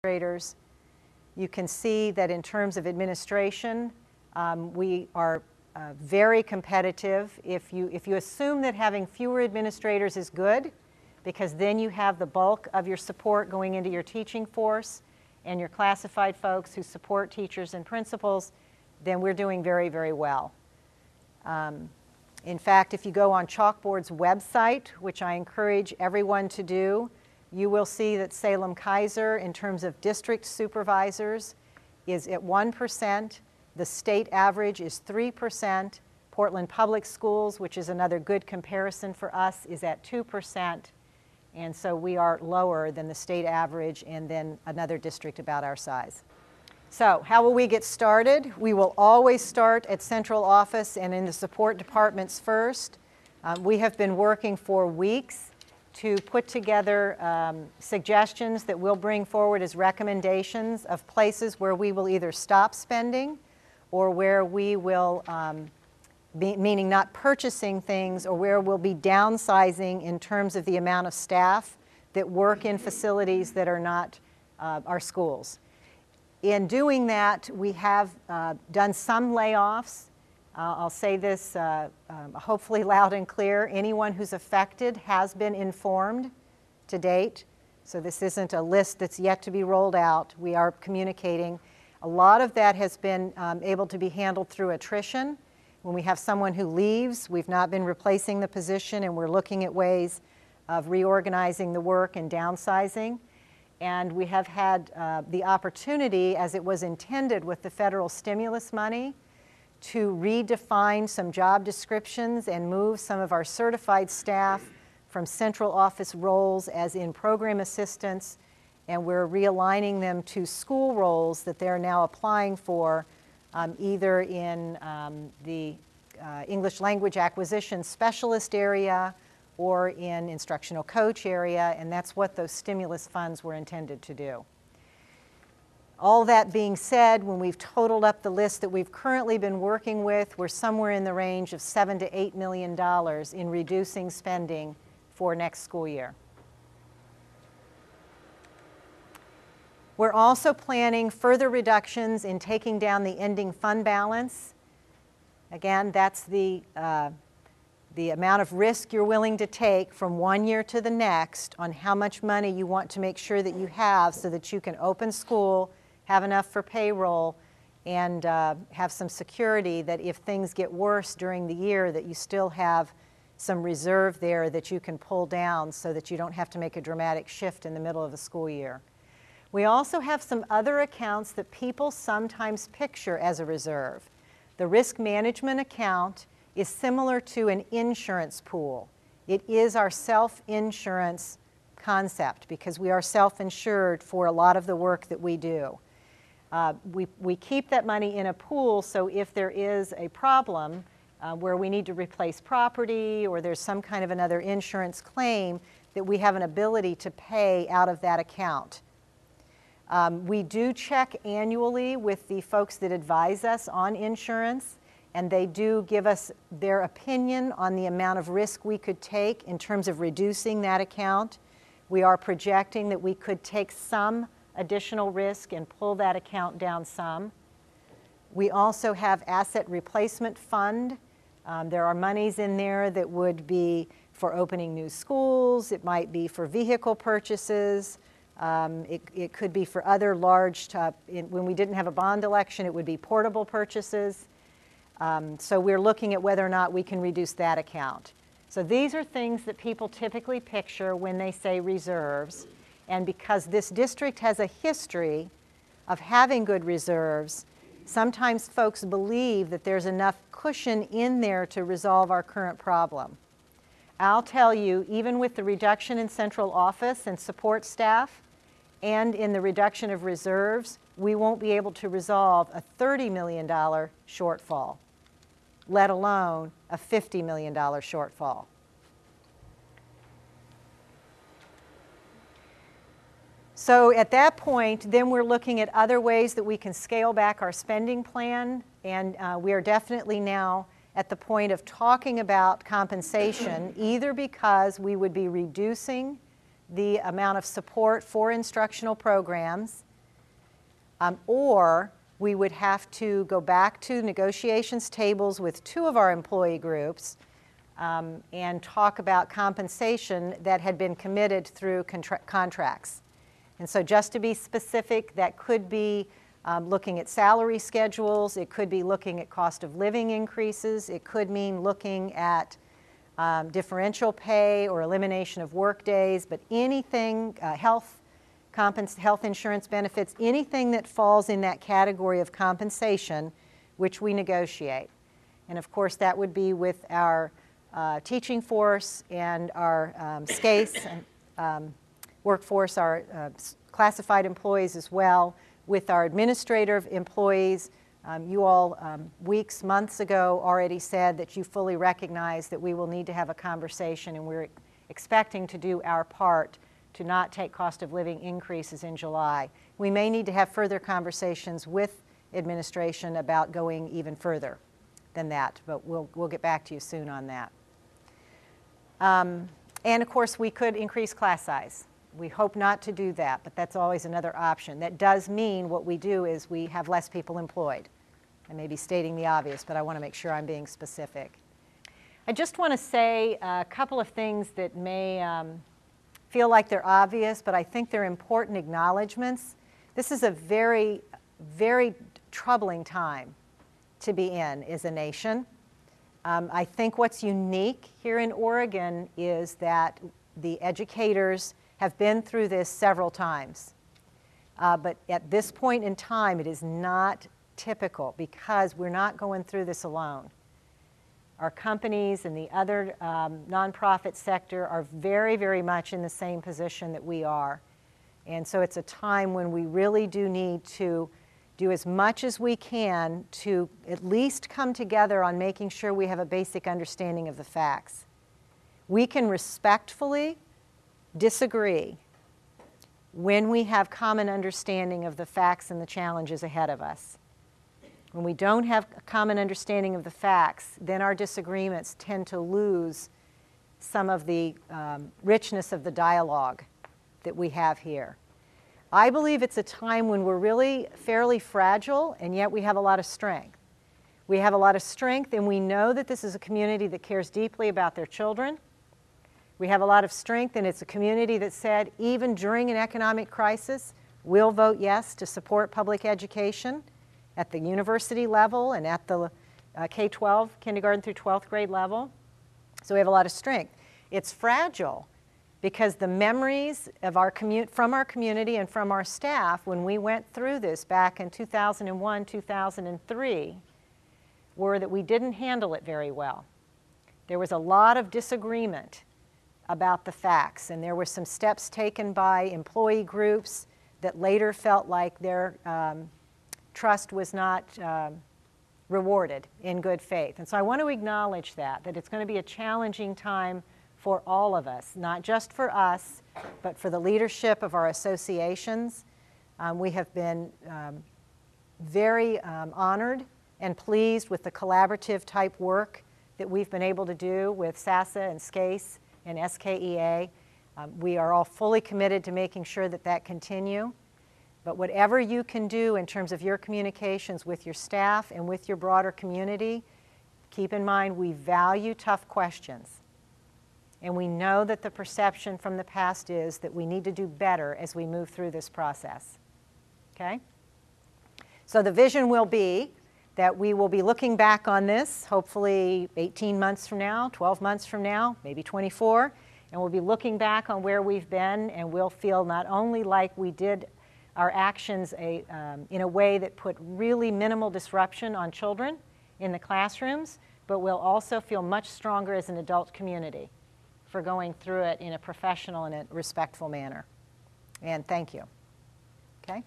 administrators. You can see that in terms of administration, we are very competitive. If you assume that having fewer administrators is good, because then you have the bulk of your support going into your teaching force and your classified folks who support teachers and principals, then we're doing very, very well. In fact, if you go on Chalkboard's website, which I encourage everyone to do, you will see that Salem-Keizer, in terms of district supervisors, is at 1%. The state average is 3%. Portland Public Schools, which is another good comparison for us, is at 2%. And so we are lower than the state average and then another district about our size. So how will we get started? We will always start at central office and in the support departments first. We have been working for weeks to put together suggestions that we'll bring forward as recommendations of places where we will either stop spending or where we will, meaning not purchasing things, or where we'll be downsizing in terms of the amount of staff that work in facilities that are not our schools. In doing that, we have done some layoffs. I'll say this hopefully loud and clear. Anyone who's affected has been informed to date. So this isn't a list that's yet to be rolled out. We are communicating. A lot of that has been able to be handled through attrition. When we have someone who leaves, we've not been replacing the position, and we're looking at ways of reorganizing the work and downsizing. And we have had the opportunity, as it was intended with the federal stimulus money, to redefine some job descriptions and move some of our certified staff from central office roles as in program assistants, and we're realigning them to school roles that they're now applying for, either in the English language acquisition specialist area or in instructional coach area, and that's what those stimulus funds were intended to do. All that being said, when we've totaled up the list that we've currently been working with, we're somewhere in the range of $7 to $8 million in reducing spending for next school year. We're also planning further reductions in taking down the ending fund balance. Again, that's the amount of risk you're willing to take from one year to the next on how much money you want to make sure that you have so that you can open school, have enough for payroll, and have some security that if things get worse during the year, that you still have some reserve there that you can pull down so that you don't have to make a dramatic shift in the middle of the school year. We also have some other accounts that people sometimes picture as a reserve. The risk management account is similar to an insurance pool. It is our self-insurance concept because we are self-insured for a lot of the work that we do. We keep that money in a pool, so if there is a problem where we need to replace property or there's some kind of another insurance claim, that we have an ability to pay out of that account. We do check annually with the folks that advise us on insurance, and they do give us their opinion on the amount of risk we could take in terms of reducing that account. We are projecting that we could take some additional risk and pull that account down some. We also have asset replacement fund. There are monies in there that would be for opening new schools. It might be for vehicle purchases. It could be for other large, when we didn't have a bond election, it would be portable purchases. So we're looking at whether or not we can reduce that account. So these are things that people typically picture when they say reserves. And because this district has a history of having good reserves, sometimes folks believe that there's enough cushion in there to resolve our current problem. I'll tell you, even with the reduction in central office and support staff, and in the reduction of reserves, we won't be able to resolve a $30 million shortfall, let alone a $50 million shortfall. So at that point, then we're looking at other ways that we can scale back our spending plan, and we are definitely now at the point of talking about compensation, either because we would be reducing the amount of support for instructional programs Or we would have to go back to negotiations tables with two of our employee groups and talk about compensation that had been committed through contracts. And so just to be specific, that could be looking at salary schedules, it could be looking at cost of living increases, it could mean looking at differential pay or elimination of work days, but anything, health insurance benefits, anything that falls in that category of compensation, which we negotiate. And of course, that would be with our teaching force and our SCASE and workforce, our classified employees as well, with our administrative employees. You all, months ago, already said that you fully recognize that we will need to have a conversation, and we're expecting to do our part to not take cost of living increases in July. We may need to have further conversations with administration about going even further than that, but we'll get back to you soon on that. And of course, we could increase class size. We hope not to do that, but that's always another option. That does mean what we do is we have less people employed. I may be stating the obvious, but I want to make sure I'm being specific. I just want to say a couple of things that may feel like they're obvious, but I think they're important acknowledgments. This is a very, very troubling time to be in as a nation. I think what's unique here in Oregon is that the educators have been through this several times. But at this point in time, it is not typical because we're not going through this alone. Our companies and the other nonprofit sector are very, very much in the same position that we are. And so it's a time when we really do need to do as much as we can to at least come together on making sure we have a basic understanding of the facts. We can respectfully disagree when we have common understanding of the facts and the challenges ahead of us. When we don't have a common understanding of the facts, then our disagreements tend to lose some of the richness of the dialogue that we have here. I believe it's a time when we're really fairly fragile, and yet we have a lot of strength. We have a lot of strength, and we know that this is a community that cares deeply about their children. We have a lot of strength, and it's a community that said, even during an economic crisis, we'll vote yes to support public education at the university level and at the K-12, kindergarten through 12th grade level. So we have a lot of strength. It's fragile because the memories of from our community and from our staff when we went through this back in 2001, 2003, were that we didn't handle it very well. There was a lot of disagreement about the facts, and there were some steps taken by employee groups that later felt like their trust was not rewarded in good faith. And so I want to acknowledge that it's going to be a challenging time for all of us, not just for us, but for the leadership of our associations. We have been very honored and pleased with the collaborative type work that we've been able to do with SASA and SCASE and SKEA. We are all fully committed to making sure that that continue. But whatever you can do in terms of your communications with your staff and with your broader community, keep in mind we value tough questions. And we know that the perception from the past is that we need to do better as we move through this process. Okay? So the vision will be that we will be looking back on this, hopefully 18 months from now, 12 months from now, maybe 24, and we'll be looking back on where we've been, and we'll feel not only like we did our actions in a way that put really minimal disruption on children in the classrooms, but we'll also feel much stronger as an adult community for going through it in a professional and a respectful manner. And thank you. Okay?